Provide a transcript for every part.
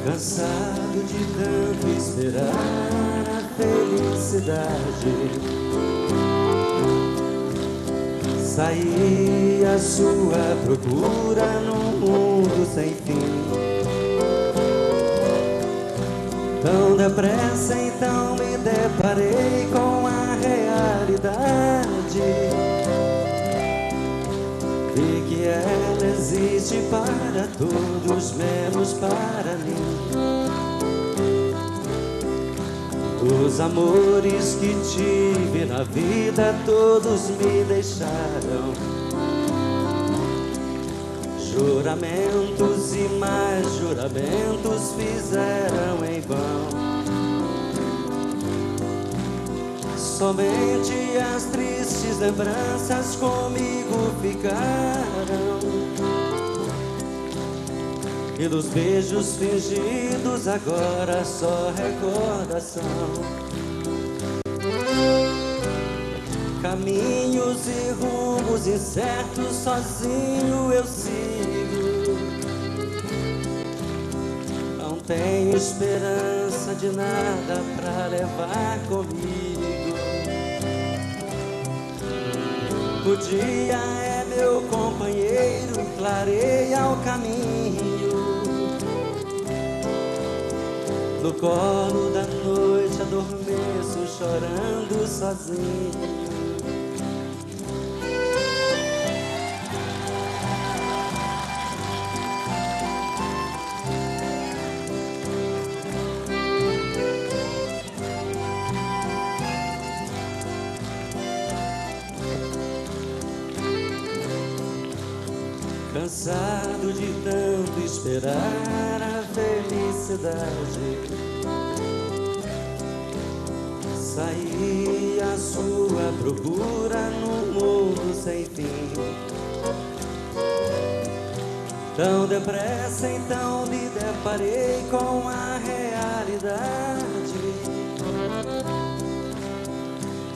Cansado de tanto esperar a felicidade, saí à sua procura num mundo sem fim. Tão depressa então me deparei com a realidade. Vi que ela existe para todos, menos para mim. Os amores que tive na vida todos me deixaram. Juramentos e mais juramentos fizeram em vão. Somente as tristes lembranças comigo ficaram. E dos beijos fingidos agora só recordação. Caminhos e rumos incertos, sozinho eu sigo. Não tenho esperança de nada pra levar comigo. O dia é meu companheiro, clareia o caminho. No colo da noite adormeço chorando sozinho. Cansado de tanto esperar a felicidade, saí à sua procura num mundo sem fim. Tão depressa então me deparei com a realidade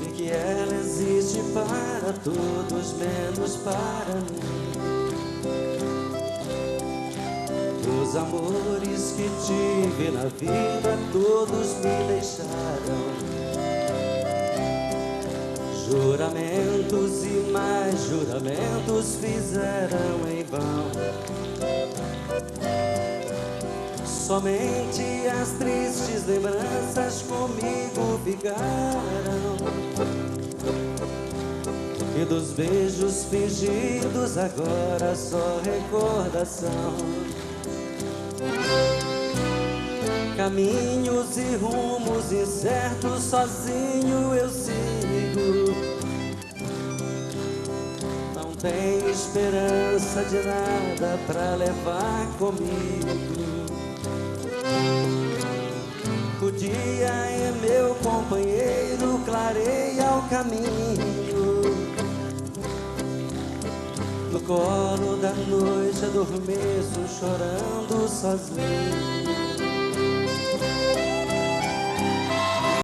de que ela existe para todos, menos para mim. Os amores que tive na vida todos me deixaram. Juramentos e mais juramentos fizeram em vão. Somente as tristes lembranças comigo ficaram. E dos beijos fingidos agora só recordação. Caminhos e rumos incertos, sozinho eu sigo. Não tenho esperança de nada pra levar comigo. O dia é meu companheiro, clareia o caminho. No colo da noite adormeço chorando sozinho.